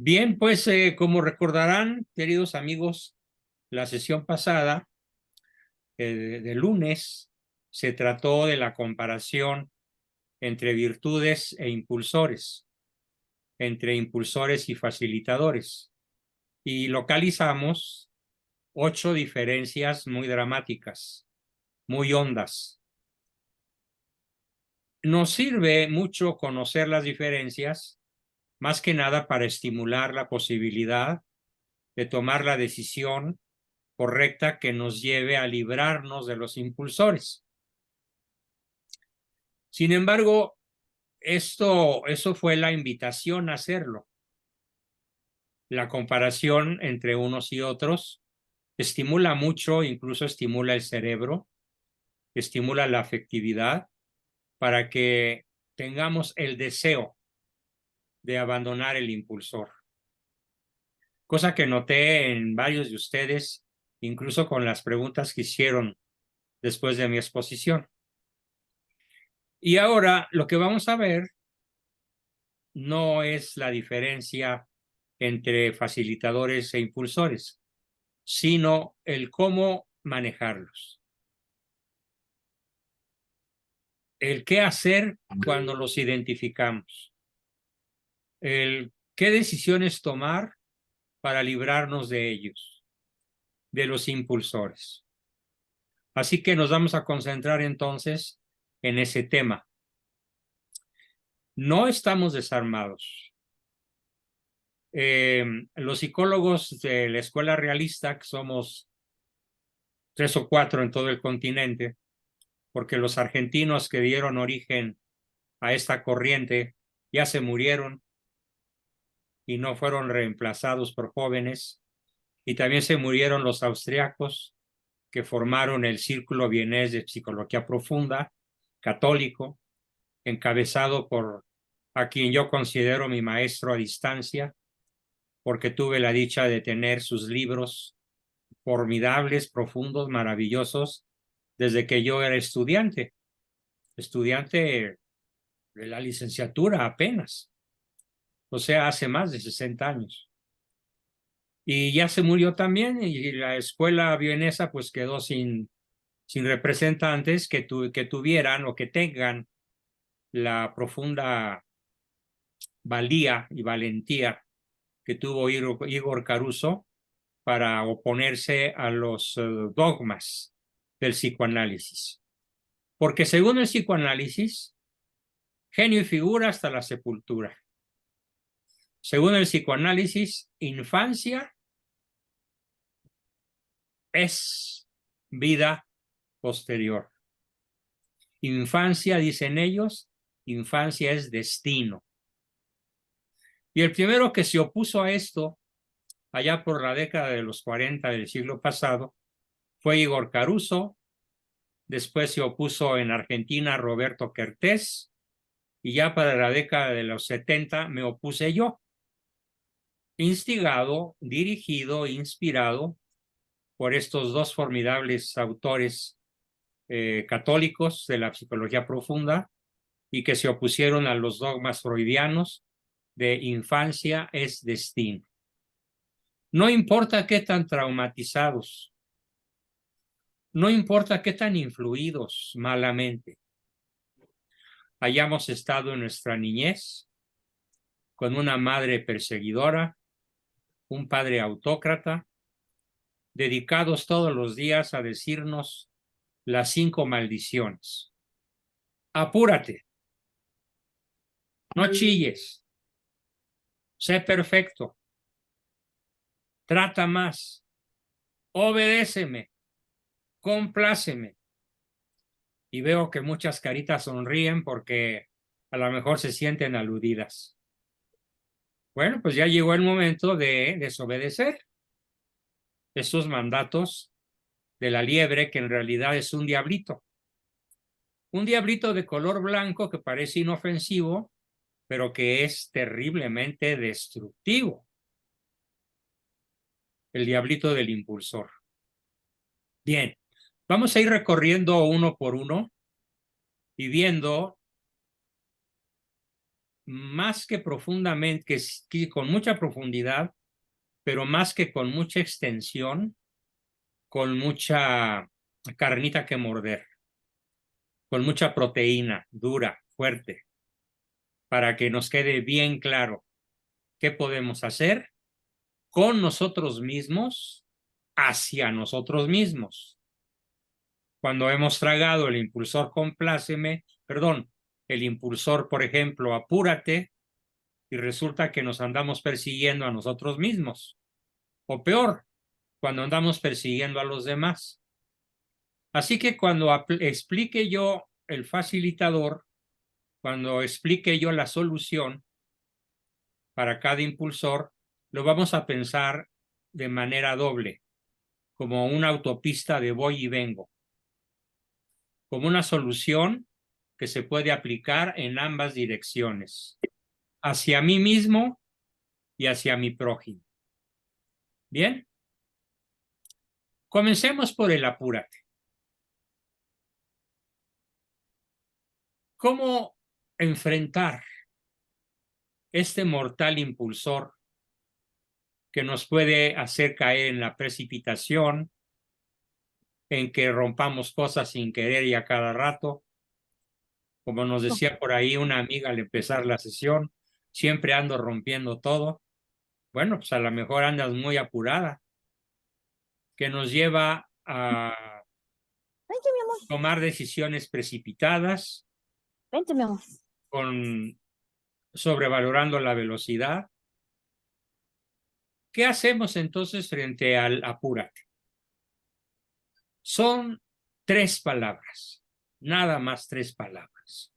Bien, pues como recordarán, queridos amigos, la sesión pasada, de lunes, se trató de la comparación entre virtudes e impulsores, entre impulsores y facilitadores, y localizamos 8 diferencias muy dramáticas, muy hondas. Nos sirve mucho conocer las diferencias, más que nada para estimular la posibilidad de tomar la decisión correcta que nos lleve a librarnos de los impulsores. Sin embargo, eso fue la invitación a hacerlo. La comparación entre unos y otros estimula mucho, incluso estimula el cerebro, estimula la afectividad para que tengamos el deseo de abandonar el impulsor. Cosa que noté en varios de ustedes, incluso con las preguntas que hicieron después de mi exposición. Y ahora lo que vamos a ver no es la diferencia entre facilitadores e impulsores, sino el cómo manejarlos. El qué hacer cuando los identificamos. El qué decisiones tomar para librarnos de ellos, de los impulsores. Así que nos vamos a concentrar entonces en ese tema. No estamos desarmados. Los psicólogos de la escuela realista, que somos 3 o 4 en todo el continente, porque los argentinos que dieron origen a esta corriente ya se murieron y no fueron reemplazados por jóvenes, y también se murieron los austriacos que formaron el Círculo Vienés de Psicología Profunda, católico, encabezado por a quien yo considero mi maestro a distancia, porque tuve la dicha de tener sus libros formidables, profundos, maravillosos, desde que yo era estudiante de la licenciatura apenas, o sea, hace más de 60 años. Y ya se murió también, y la escuela vienesa pues quedó sin representantes que tuvieran o que tengan la profunda valía y valentía que tuvo Igor Caruso para oponerse a los dogmas del psicoanálisis. Porque según el psicoanálisis, genio y figura hasta la sepultura. Según el psicoanálisis, infancia es vida posterior. Infancia, dicen ellos, infancia es destino. Y el primero que se opuso a esto, allá por la década de los 40 del siglo pasado, fue Igor Caruso. Después se opuso en Argentina Roberto Kertész, y ya para la década de los 70 me opuse yo, instigado, dirigido, inspirado por estos dos formidables autores católicos de la psicología profunda y que se opusieron a los dogmas freudianos de infancia es destino. No importa qué tan traumatizados, no importa qué tan influidos malamente hayamos estado en nuestra niñez, con una madre perseguidora, un padre autócrata, dedicados todos los días a decirnos las 5 maldiciones. Apúrate, no chilles, sé perfecto, trata más, obedéceme, compláceme. Y veo que muchas caritas sonríen porque a lo mejor se sienten aludidas. Bueno, pues ya llegó el momento de desobedecer esos mandatos de la liebre, que en realidad es un diablito. Un diablito de color blanco que parece inofensivo, pero que es terriblemente destructivo. El diablito del impulsor. Bien, vamos a ir recorriendo uno por uno y viendo más que profundamente, que con mucha profundidad, pero más que con mucha extensión, con mucha carnita que morder, con mucha proteína dura, fuerte, para que nos quede bien claro qué podemos hacer con nosotros mismos, hacia nosotros mismos. Cuando hemos tragado el impulsor compláceme, perdón, el impulsor, por ejemplo, apúrate, y resulta que nos andamos persiguiendo a nosotros mismos. O peor, cuando andamos persiguiendo a los demás. Así que cuando explique yo el facilitador, cuando explique yo la solución para cada impulsor, lo vamos a pensar de manera doble, como una autopista de voy y vengo, como una solución que se puede aplicar en ambas direcciones, hacia mí mismo y hacia mi prójimo. Bien, comencemos por el apúrate. ¿Cómo enfrentar este mortal impulsor que nos puede hacer caer en la precipitación, en que rompamos cosas sin querer y a cada rato? Como nos decía por ahí una amiga al empezar la sesión, siempre ando rompiendo todo. Bueno, pues a lo mejor andas muy apurada, que nos lleva a Vente, mi amor. tomar decisiones precipitadas, Vente, mi amor. con sobrevalorando la velocidad. ¿Qué hacemos entonces frente al apúrate? Son 3 palabras, nada más 3 palabras.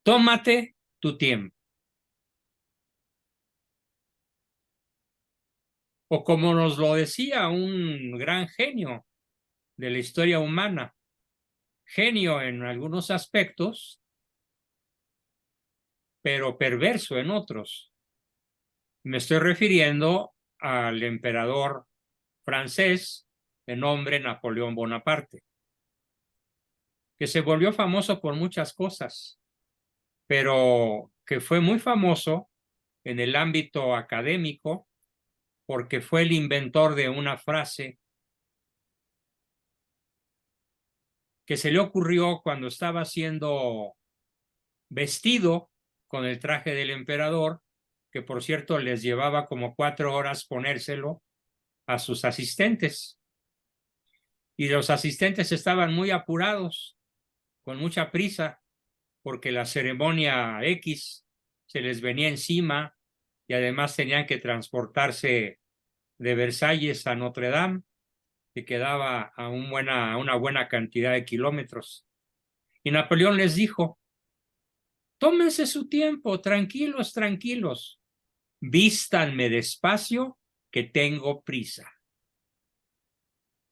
Tómate tu tiempo. O como nos lo decía un gran genio de la historia humana, genio en algunos aspectos, pero perverso en otros. Me estoy refiriendo al emperador francés de nombre Napoleón Bonaparte, que se volvió famoso por muchas cosas, pero que fue muy famoso en el ámbito académico porque fue el inventor de una frase que se le ocurrió cuando estaba siendo vestido con el traje del emperador, que por cierto les llevaba como 4 horas ponérselo a sus asistentes. Y los asistentes estaban muy apurados, con mucha prisa, porque la ceremonia X se les venía encima y además tenían que transportarse de Versalles a Notre Dame, que quedaba a una buena cantidad de kilómetros. Y Napoleón les dijo: tómense su tiempo, tranquilos, tranquilos, vístanme despacio, que tengo prisa.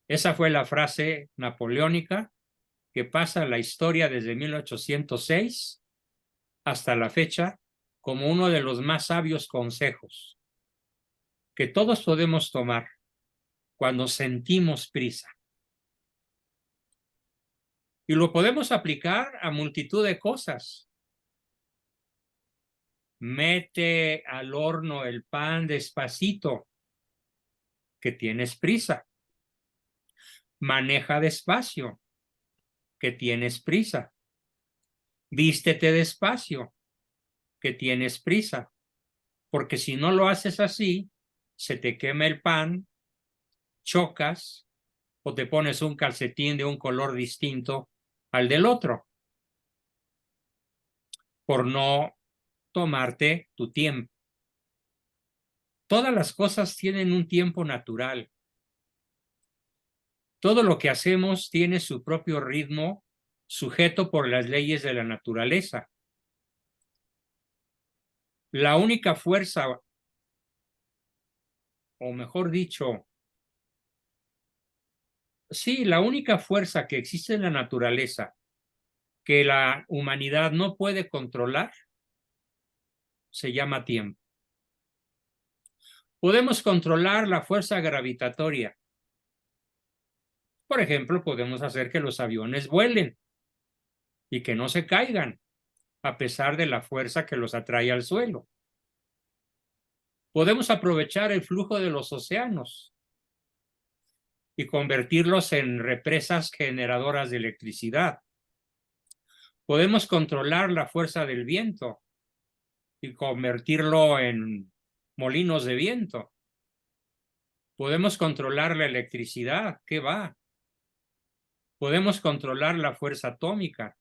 Esa fue la frase napoleónica que pasa a la historia desde 1806 hasta la fecha como uno de los más sabios consejos que todos podemos tomar cuando sentimos prisa. Y lo podemos aplicar a multitud de cosas. Mete al horno el pan despacito, que tienes prisa. Maneja despacio, que tienes prisa. Vístete despacio, que tienes prisa. Porque si no lo haces así, se te quema el pan, chocas o te pones un calcetín de un color distinto al del otro, por no tomarte tu tiempo. Todas las cosas tienen un tiempo natural. Todo lo que hacemos tiene su propio ritmo, sujeto por las leyes de la naturaleza. La única fuerza, o mejor dicho, sí, la única fuerza que existe en la naturaleza que la humanidad no puede controlar se llama tiempo. Podemos controlar la fuerza gravitatoria. Por ejemplo, podemos hacer que los aviones vuelen y que no se caigan. a pesar de la fuerza que los atrae al suelo. Podemos aprovechar el flujo de los océanos y convertirlos en represas generadoras de electricidad. Podemos controlar la fuerza del viento y convertirlo en molinos de viento. Podemos controlar la electricidad, ¿qué va? Podemos controlar la fuerza atómica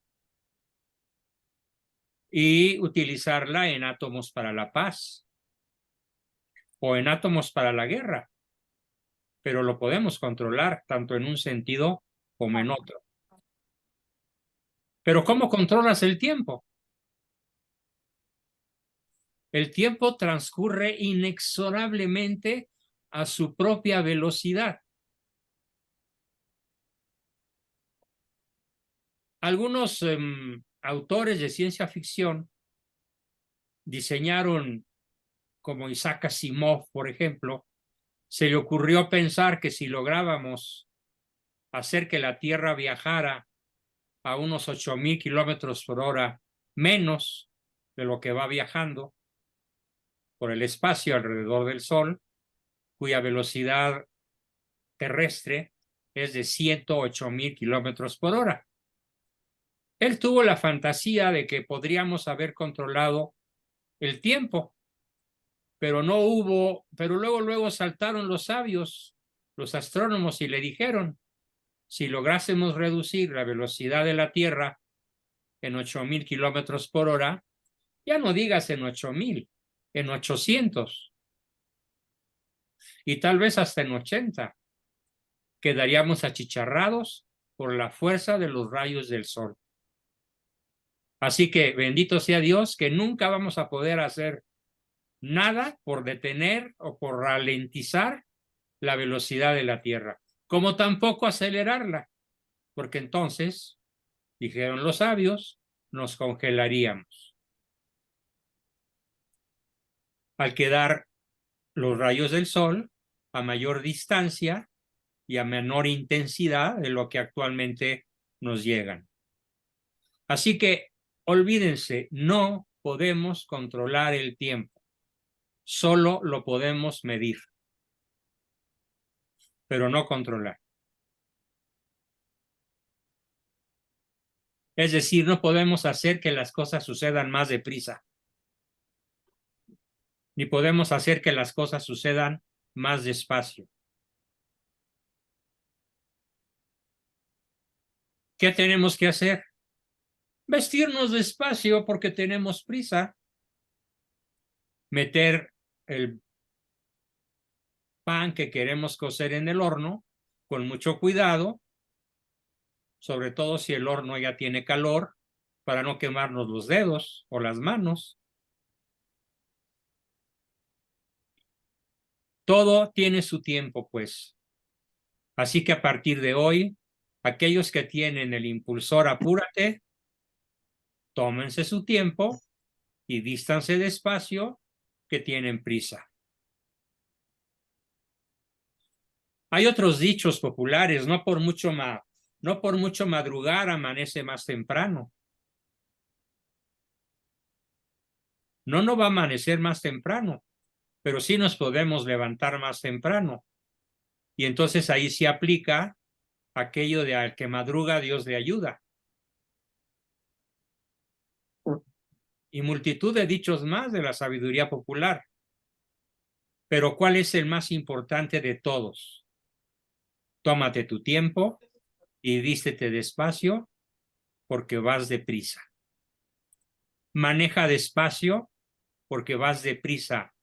y utilizarla en átomos para la paz o en átomos para la guerra, pero lo podemos controlar tanto en un sentido como en otro. Pero ¿cómo controlas el tiempo? El tiempo transcurre inexorablemente a su propia velocidad. Algunos autores de ciencia ficción diseñaron, como Isaac Asimov, por ejemplo, se le ocurrió pensar que si lográbamos hacer que la Tierra viajara a unos 8,000 kilómetros por hora menos de lo que va viajando por el espacio alrededor del Sol, cuya velocidad terrestre es de 108,000 kilómetros por hora. Él tuvo la fantasía de que podríamos haber controlado el tiempo, pero no hubo, pero luego saltaron los sabios, los astrónomos, y le dijeron, si lográsemos reducir la velocidad de la Tierra en 8,000 kilómetros por hora, ya no digas en 8,000, en 800, y tal vez hasta en 80, quedaríamos achicharrados por la fuerza de los rayos del sol. Así que bendito sea Dios que nunca vamos a poder hacer nada por detener o por ralentizar la velocidad de la Tierra, como tampoco acelerarla, porque entonces, dijeron los sabios, nos congelaríamos. Al quedar los rayos del sol a mayor distancia y a menor intensidad de lo que actualmente nos llegan. Así que olvídense, no podemos controlar el tiempo, solo lo podemos medir, pero no controlar. Es decir, no podemos hacer que las cosas sucedan más deprisa, ni podemos hacer que las cosas sucedan más despacio. ¿Qué tenemos que hacer? Vestirnos despacio porque tenemos prisa. Meter el pan que queremos cocer en el horno con mucho cuidado, sobre todo si el horno ya tiene calor, para no quemarnos los dedos o las manos. Todo tiene su tiempo, pues. Así que a partir de hoy, aquellos que tienen el impulsor apúrate, tómense su tiempo y vístanse despacio, que tienen prisa. Hay otros dichos populares, no por mucho madrugar amanece más temprano. No va a amanecer más temprano, pero sí nos podemos levantar más temprano. Y entonces ahí sí aplica aquello de al que madruga Dios le ayuda. Y multitud de dichos más de la sabiduría popular. Pero ¿cuál es el más importante de todos? Tómate tu tiempo y vístete despacio porque vas deprisa. Maneja despacio porque vas deprisa.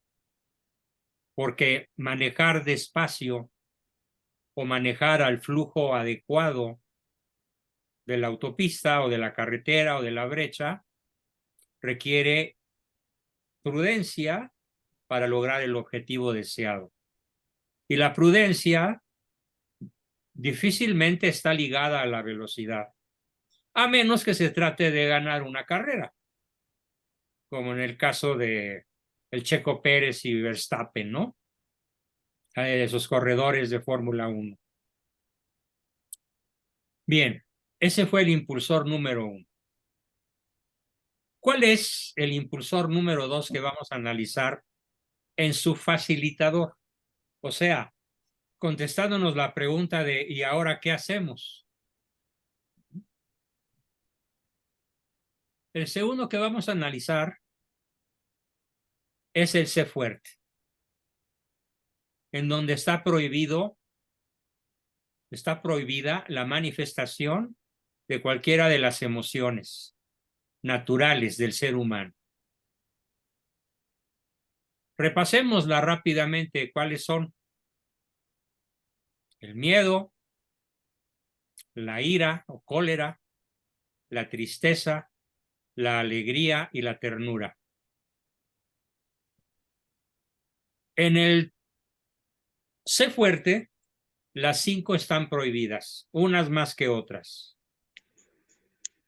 Porque manejar despacio o manejar al flujo adecuado de la autopista o de la carretera o de la brecha requiere prudencia para lograr el objetivo deseado. Y la prudencia difícilmente está ligada a la velocidad, a menos que se trate de ganar una carrera, como en el caso de el Checo Pérez y Verstappen, ¿no? Esos corredores de Fórmula 1. Bien, ese fue el impulsor número 1. ¿Cuál es el impulsor número 2 que vamos a analizar en su facilitador? O sea, contestándonos la pregunta de ¿y ahora qué hacemos? El segundo que vamos a analizar es el sé fuerte, en donde está prohibida la manifestación de cualquiera de las emociones naturales del ser humano. Repasémosla rápidamente. ¿Cuáles son? El miedo, la ira o cólera, la tristeza, la alegría y la ternura. En el sé fuerte, las 5 están prohibidas, unas más que otras.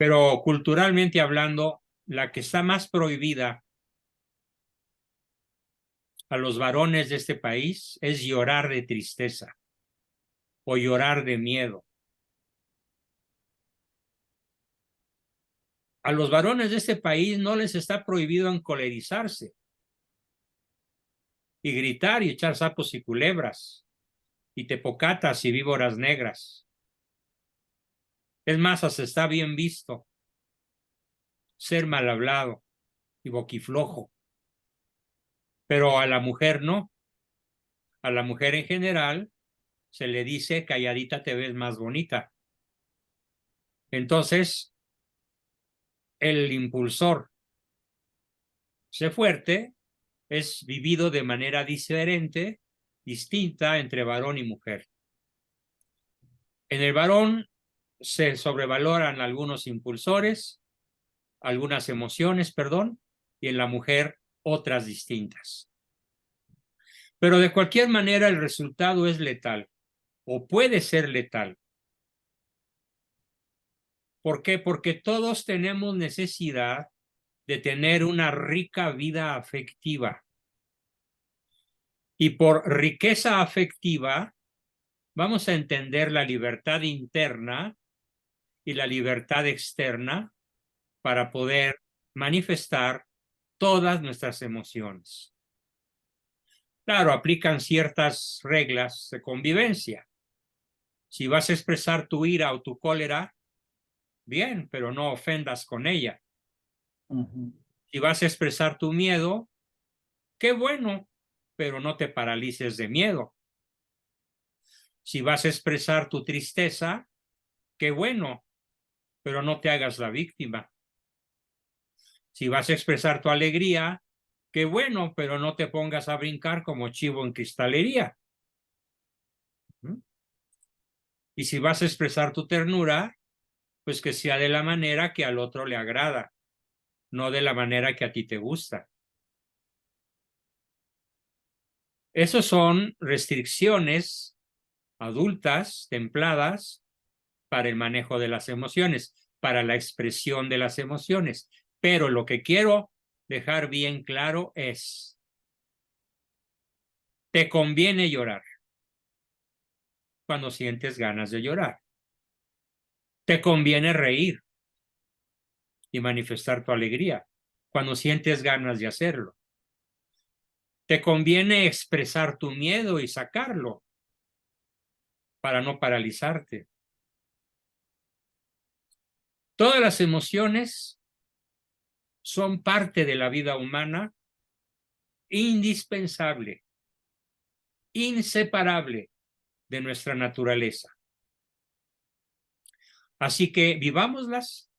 Pero culturalmente hablando, la que está más prohibida a los varones de este país es llorar de tristeza o llorar de miedo. A los varones de este país no les está prohibido encolerizarse y gritar y echar sapos y culebras y tepocatas y víboras negras. Es más, hasta está bien visto ser mal hablado y boquiflojo. Pero a la mujer no. A la mujer en general se le dice calladita te ves más bonita. Entonces, el impulsor sé fuerte es vivido de manera diferente, distinta entre varón y mujer. En el varón se sobrevaloran algunos impulsores, algunas emociones, perdón, y en la mujer otras distintas. Pero de cualquier manera el resultado es letal o puede ser letal. ¿Por qué? Porque todos tenemos necesidad de tener una rica vida afectiva. Y por riqueza afectiva vamos a entender la libertad interna y la libertad externa para poder manifestar todas nuestras emociones. Claro, aplican ciertas reglas de convivencia. Si vas a expresar tu ira o tu cólera, bien, pero no ofendas con ella. Si vas a expresar tu miedo, qué bueno, pero no te paralices de miedo. Si vas a expresar tu tristeza, qué bueno, pero no te hagas la víctima. Si vas a expresar tu alegría, qué bueno, pero no te pongas a brincar como chivo en cristalería. Y si vas a expresar tu ternura, pues que sea de la manera que al otro le agrada, no de la manera que a ti te gusta. Esas son restricciones adultas, templadas, para el manejo de las emociones, para la expresión de las emociones. Pero lo que quiero dejar bien claro es, te conviene llorar cuando sientes ganas de llorar. Te conviene reír y manifestar tu alegría cuando sientes ganas de hacerlo. Te conviene expresar tu miedo y sacarlo para no paralizarte. Todas las emociones son parte de la vida humana, indispensable, inseparable de nuestra naturaleza. Así que vivámoslas,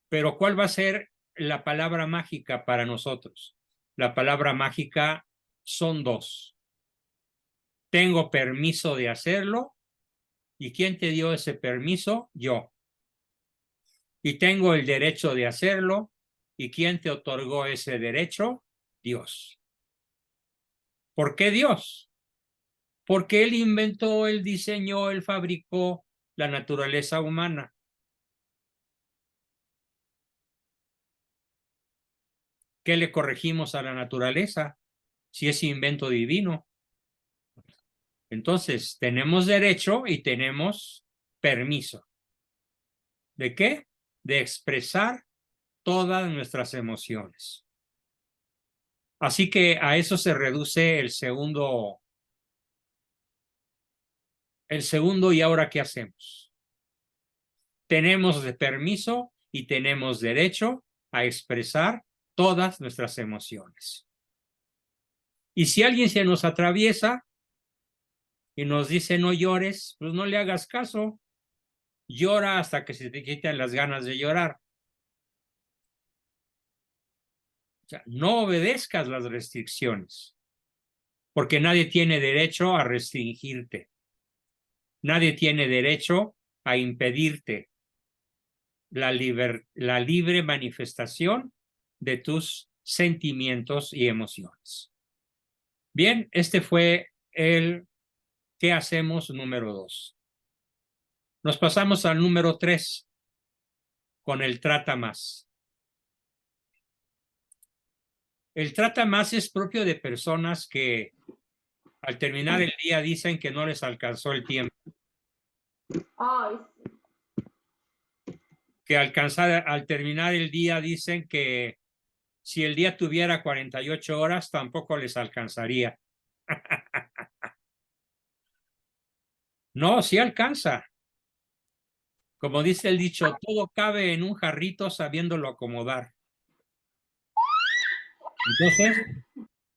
pero ¿cuál va a ser la palabra mágica para nosotros? La palabra mágica son 2. Tengo permiso de hacerlo. ¿Y quién te dio ese permiso? Yo. Y tengo el derecho de hacerlo. ¿Y quién te otorgó ese derecho? Dios. ¿Por qué Dios? Porque Él inventó, Él diseñó, Él fabricó la naturaleza humana. ¿Qué le corregimos a la naturaleza si es invento divino? Entonces, tenemos derecho y tenemos permiso. ¿De qué? De expresar todas nuestras emociones. Así que a eso se reduce el segundo y ahora ¿qué hacemos? Tenemos de permiso y tenemos derecho a expresar todas nuestras emociones. Y si alguien se nos atraviesa y nos dice no llores, pues no le hagas caso. Llora hasta que se te quiten las ganas de llorar. O sea, no obedezcas las restricciones, porque nadie tiene derecho a restringirte. Nadie tiene derecho a impedirte la libre manifestación de tus sentimientos y emociones. Bien, este fue el ¿qué hacemos? Número 2. Nos pasamos al número 3 con el trata más. El trata más es propio de personas que al terminar el día dicen que no les alcanzó el tiempo. Ay, Que al terminar el día dicen que si el día tuviera 48 horas tampoco les alcanzaría. No, sí alcanza. Como dice el dicho, todo cabe en un jarrito sabiéndolo acomodar. Entonces,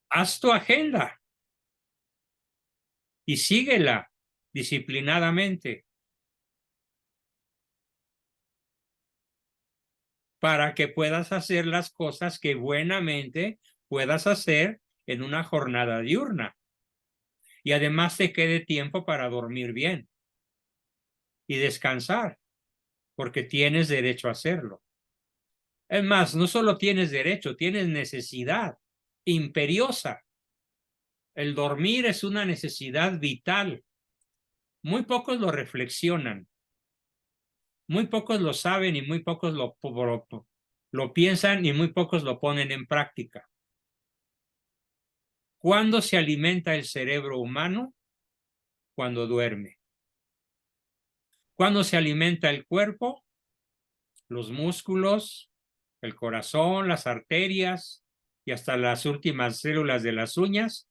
haz tu agenda y síguela disciplinadamente para que puedas hacer las cosas que buenamente puedas hacer en una jornada diurna. Y además te quede tiempo para dormir bien y descansar, porque tienes derecho a hacerlo. Es más, no solo tienes derecho, tienes necesidad imperiosa. El dormir es una necesidad vital. Muy pocos lo reflexionan, muy pocos lo saben y muy pocos lo piensan y muy pocos lo ponen en práctica. ¿Cuándo se alimenta el cerebro humano? Cuando duerme. ¿Cuándo se alimenta el cuerpo? Los músculos, el corazón, las arterias y hasta las últimas células de las uñas,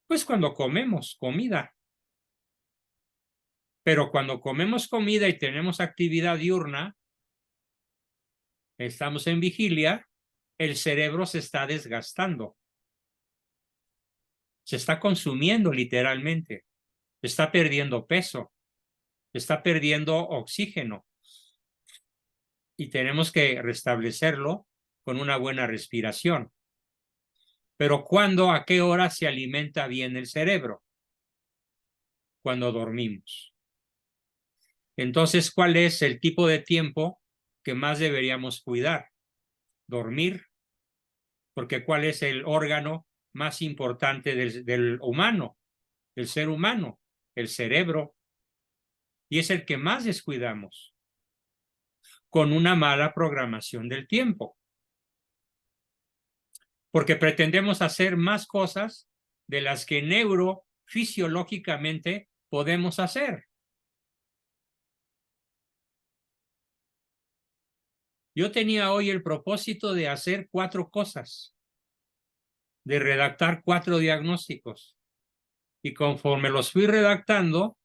pues cuando comemos comida. Pero cuando comemos comida y tenemos actividad diurna, estamos en vigilia, el cerebro se está desgastando. Se está consumiendo literalmente. Está perdiendo peso. Está perdiendo oxígeno. Y tenemos que restablecerlo con una buena respiración. Pero ¿cuándo, a qué hora se alimenta bien el cerebro? Cuando dormimos. Entonces, ¿cuál es el tipo de tiempo que más deberíamos cuidar? Dormir, porque ¿cuál es el órgano más importante del humano, del ser humano? El cerebro. Y es el que más descuidamos, con una mala programación del tiempo. Porque pretendemos hacer más cosas de las que neurofisiológicamente podemos hacer. Yo tenía hoy el propósito de hacer 4 cosas, de redactar 4 diagnósticos. Y conforme los fui redactando,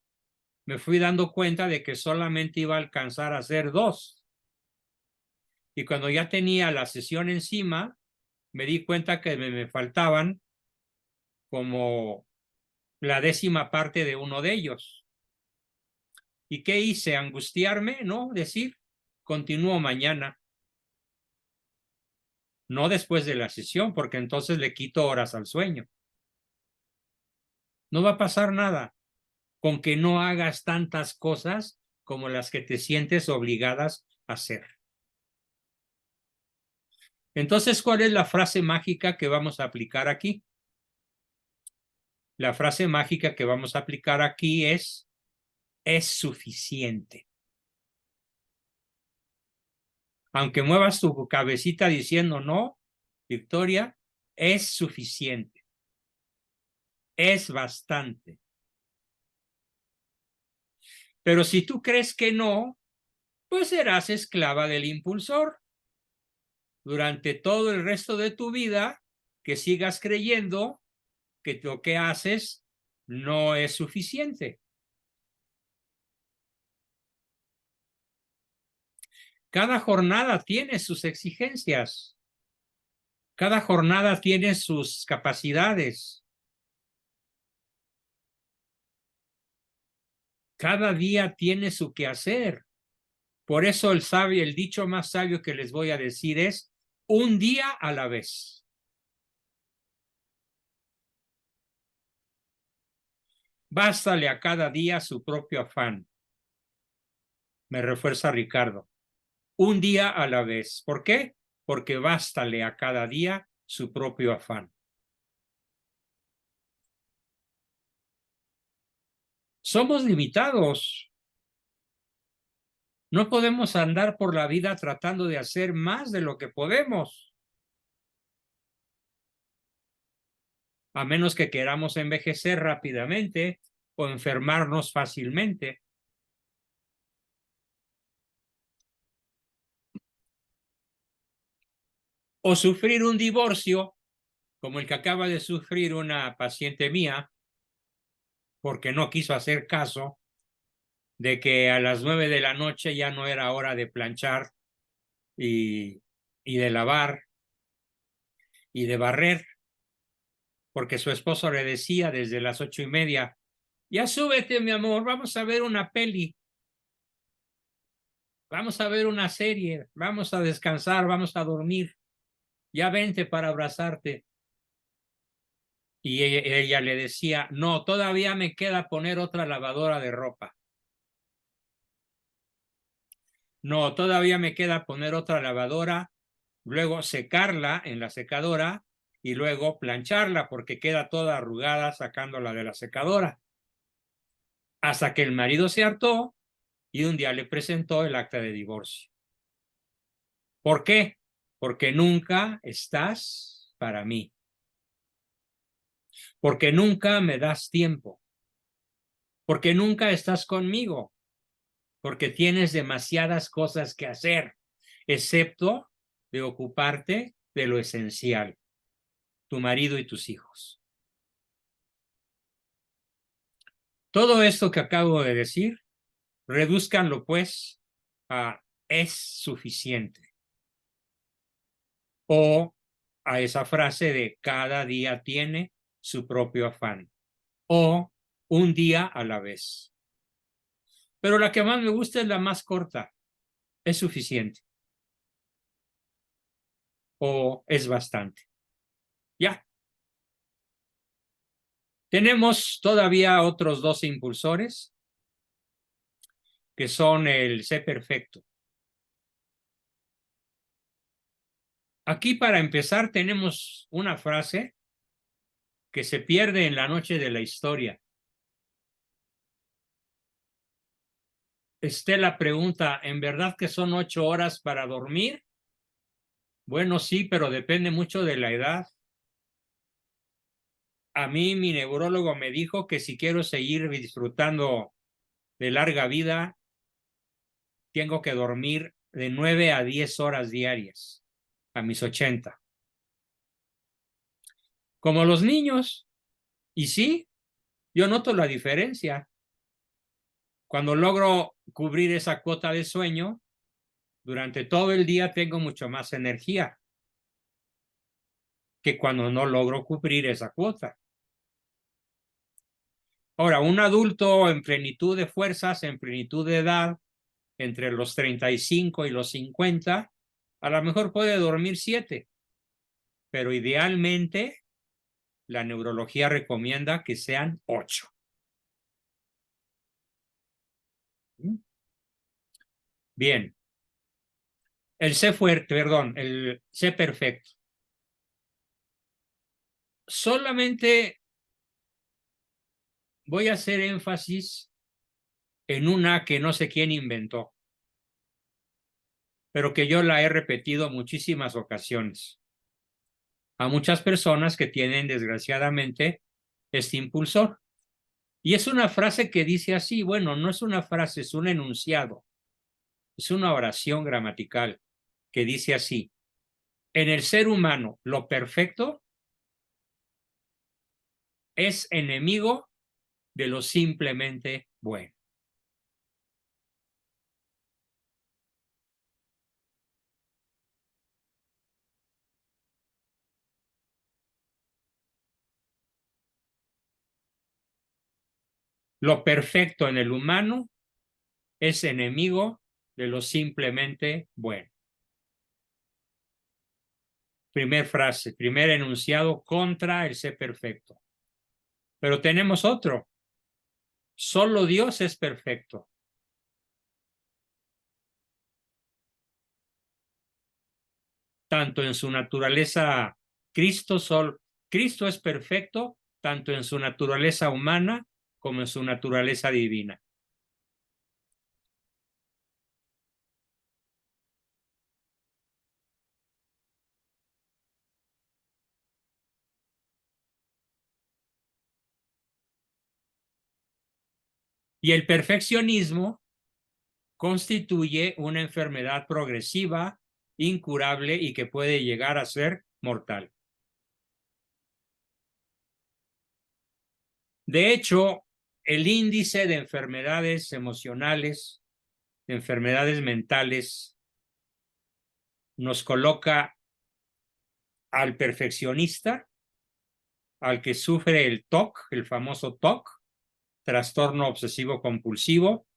me fui dando cuenta de que solamente iba a alcanzar a hacer 2. Y cuando ya tenía la sesión encima, me di cuenta que me faltaban como la 10ª parte de uno de ellos. ¿Y qué hice? Angustiarme, ¿no? Decir, continúo mañana. No después de la sesión, porque entonces le quito horas al sueño. No va a pasar nada con que no hagas tantas cosas como las que te sientes obligadas a hacer. Entonces, ¿cuál es la frase mágica que vamos a aplicar aquí? La frase mágica que vamos a aplicar aquí es suficiente. Aunque muevas tu cabecita diciendo no, Victoria, es suficiente. Es bastante. Pero si tú crees que no, pues serás esclava del impulsor. durante todo el resto de tu vida que sigas creyendo que lo que haces no es suficiente. Cada jornada tiene sus exigencias. Cada jornada tiene sus capacidades. Cada día tiene su quehacer. Por eso el dicho más sabio que les voy a decir es: un día a la vez. Bástale a cada día su propio afán. Me refuerza Ricardo. Un día a la vez. ¿Por qué? Porque bástale a cada día su propio afán. Somos limitados. No podemos andar por la vida tratando de hacer más de lo que podemos. A menos que queramos envejecer rápidamente o enfermarnos fácilmente. O sufrir un divorcio, como el que acaba de sufrir una paciente mía, porque no quiso hacer caso de que a las 9 de la noche ya no era hora de planchar y de lavar y de barrer, porque su esposo le decía desde las 8:30: ya súbete, mi amor, vamos a ver una peli, vamos a ver una serie, vamos a descansar, vamos a dormir, ya vente para abrazarte. Y ella le decía: no, todavía me queda poner otra lavadora de ropa. No, todavía me queda poner otra lavadora, luego secarla en la secadora y luego plancharla porque queda toda arrugada sacándola de la secadora. Hasta que el marido se hartó y un día le presentó el acta de divorcio. ¿Por qué? Porque nunca estás para mí. Porque nunca me das tiempo. Porque nunca estás conmigo. Porque tienes demasiadas cosas que hacer, excepto de ocuparte de lo esencial, tu marido y tus hijos. Todo esto que acabo de decir, redúzcanlo pues a es suficiente. O a esa frase de cada día tiene su propio afán. O un día a la vez. Pero la que más me gusta es la más corta. Es suficiente. O es bastante. Ya. Tenemos todavía otros 2 impulsores, que son el sé perfecto. Aquí, para empezar, tenemos una frase que se pierde en la noche de la historia. Estela pregunta: ¿en verdad que son 8 horas para dormir? Bueno, sí, pero depende mucho de la edad. A mí mi neurólogo me dijo que si quiero seguir disfrutando de larga vida, tengo que dormir de 9 a 10 horas diarias a mis 80. Como los niños. Y sí, yo noto la diferencia. Cuando logro cubrir esa cuota de sueño, durante todo el día tengo mucho más energía que cuando no logro cubrir esa cuota. Ahora, un adulto en plenitud de fuerzas, en plenitud de edad, entre los 35 y los 50, a lo mejor puede dormir 7, pero idealmente la neurología recomienda que sean 8. Bien. El sé perfecto. Solamente voy a hacer énfasis en una que no sé quién inventó, pero que yo la he repetido muchísimas ocasiones a muchas personas que tienen, desgraciadamente, este impulsor. Y es una frase que dice así: bueno, no es una frase, es un enunciado, es una oración gramatical que dice así: En el ser humano, lo perfecto es enemigo de lo simplemente bueno. Lo perfecto en el humano es enemigo de lo simplemente bueno. Primer frase, primer enunciado contra el ser perfecto. Pero tenemos otro. Solo Dios es perfecto. Tanto en su naturaleza, Cristo es perfecto, tanto en su naturaleza humana como en su naturaleza divina. Y el perfeccionismo constituye una enfermedad progresiva, incurable y que puede llegar a ser mortal. De hecho, el índice de enfermedades emocionales, de enfermedades mentales, nos coloca al perfeccionista, al que sufre el TOC, el famoso TOC, trastorno obsesivo compulsivo,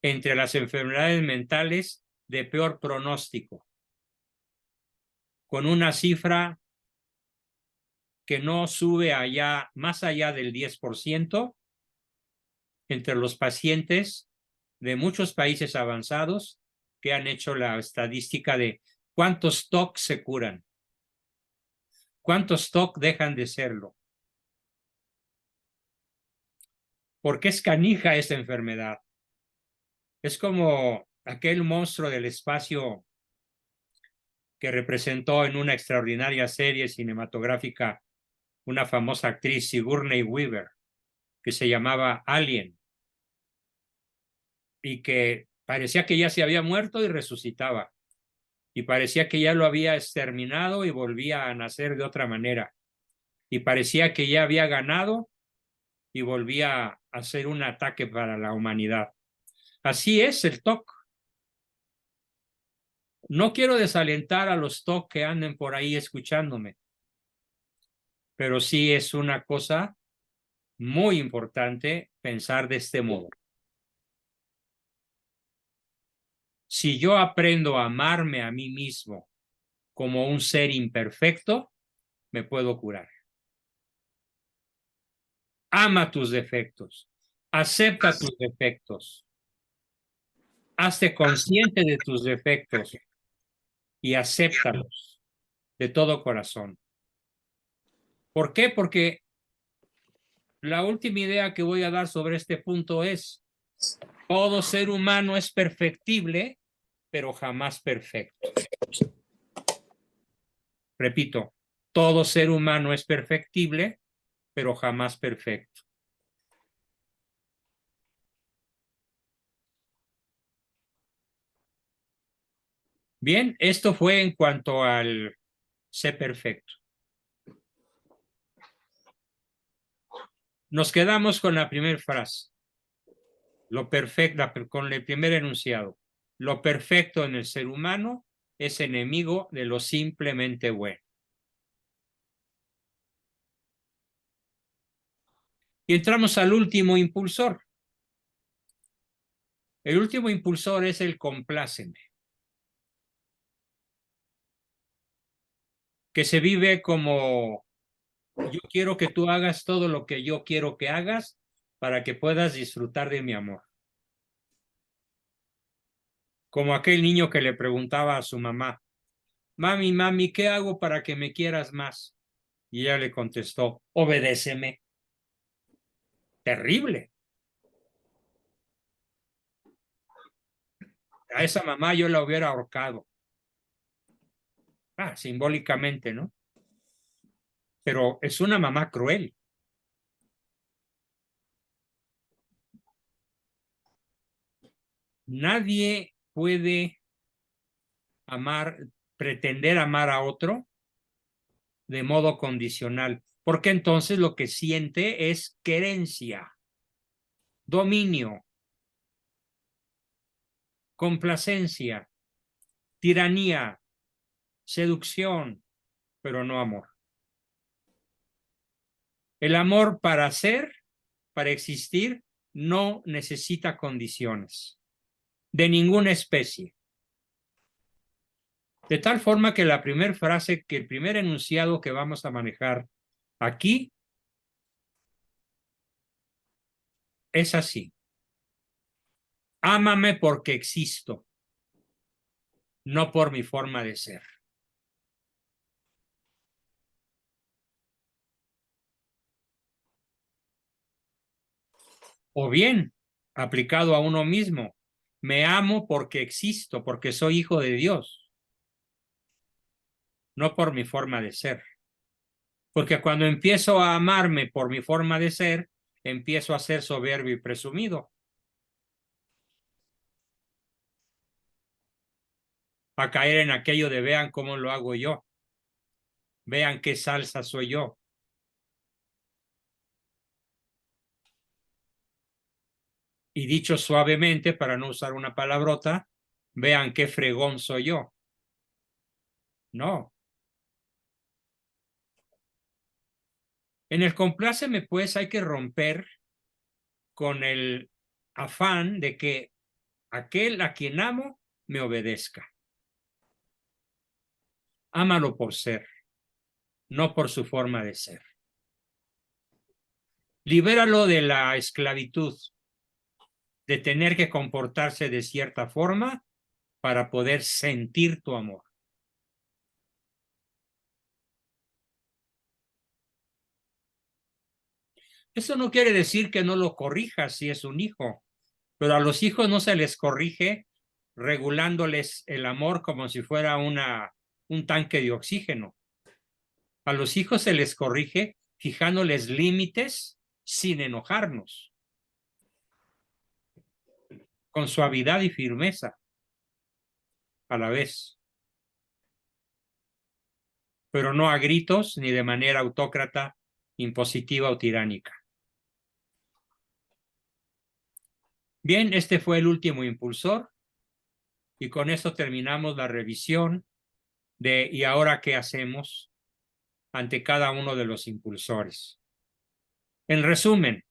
entre las enfermedades mentales de peor pronóstico, con una cifra que no sube más allá del 10% entre los pacientes de muchos países avanzados que han hecho la estadística de cuántos TOC se curan, cuántos TOC dejan de serlo. ¿Por qué es canija esta enfermedad? Es como aquel monstruo del espacio que representó en una extraordinaria serie cinematográfica una famosa actriz, Sigourney Weaver, que se llamaba Alien, y que parecía que ya se había muerto y resucitaba, y parecía que ya lo había exterminado y volvía a nacer de otra manera, y parecía que ya había ganado y volvía a hacer un ataque para la humanidad. Así es el TOC. No quiero desalentar a los TOC que anden por ahí escuchándome, pero sí es una cosa muy importante pensar de este modo. Si yo aprendo a amarme a mí mismo como un ser imperfecto, me puedo curar. Ama tus defectos, acepta tus defectos, hazte consciente de tus defectos y acéptalos de todo corazón. ¿Por qué? Porque la última idea que voy a dar sobre este punto es: todo ser humano es perfectible, pero jamás perfecto. Repito, todo ser humano es perfectible, pero jamás perfecto. Bien, esto fue en cuanto al ser perfecto. Nos quedamos con la primera frase, lo perfecto, con el primer enunciado. Lo perfecto en el ser humano es enemigo de lo simplemente bueno. Y entramos al último impulsor. El último impulsor es el compláceme, que se vive como: yo quiero que tú hagas todo lo que yo quiero que hagas para que puedas disfrutar de mi amor. Como aquel niño que le preguntaba a su mamá: mami, mami, ¿qué hago para que me quieras más? Y ella le contestó: obedéceme. Terrible. A esa mamá yo la hubiera ahorcado. Simbólicamente, ¿no? Pero es una mamá cruel. Nadie puede amar pretender amar a otro de modo condicional, porque entonces lo que siente es querencia, dominio, complacencia, tiranía, seducción, pero no amor. El amor para ser, para existir, no necesita condiciones de ninguna especie. De tal forma que la primera frase, que el primer enunciado que vamos a manejar aquí es así: ámame porque existo, no por mi forma de ser. O bien, aplicado a uno mismo, me amo porque existo, porque soy hijo de Dios, no por mi forma de ser. Porque cuando empiezo a amarme por mi forma de ser, empiezo a ser soberbio y presumido. A caer en aquello de vean cómo lo hago yo. Vean qué salsa soy yo. Y dicho suavemente, para no usar una palabrota, vean qué fregón soy yo. No. En el compláceme, pues, hay que romper con el afán de que aquel a quien amo me obedezca. Ámalo por ser, no por su forma de ser. Libéralo de la esclavitud, de tener que comportarse de cierta forma para poder sentir tu amor. Eso no quiere decir que no lo corrijas si es un hijo, pero a los hijos no se les corrige regulándoles el amor como si fuera un tanque de oxígeno. A los hijos se les corrige fijándoles límites sin enojarnos, con suavidad y firmeza a la vez, pero no a gritos ni de manera autócrata, impositiva o tiránica. Bien, este fue el último impulsor y con esto terminamos la revisión de ¿y ahora qué hacemos ante cada uno de los impulsores? En resumen,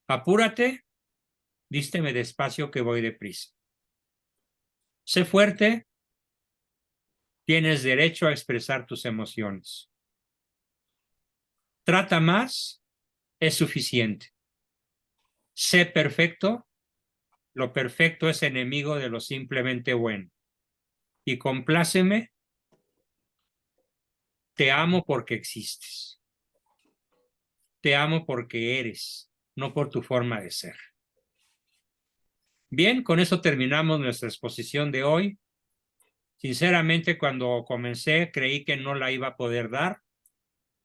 apúrate, vísteme despacio que voy deprisa. Sé fuerte, tienes derecho a expresar tus emociones. Trata más, es suficiente. Sé perfecto, lo perfecto es enemigo de lo simplemente bueno. Y compláceme, te amo porque existes. Te amo porque eres, no por tu forma de ser. Bien, con eso terminamos nuestra exposición de hoy. Sinceramente, cuando comencé creí que no la iba a poder dar,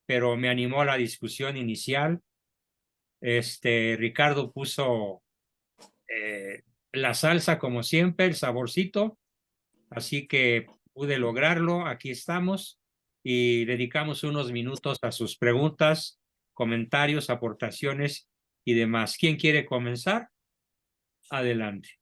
pero me animó a la discusión inicial. Ricardo puso la salsa como siempre, el saborcito, así que pude lograrlo. Aquí estamos y dedicamos unos minutos a sus preguntas, comentarios, aportaciones y demás. ¿Quién quiere comenzar? Adelante.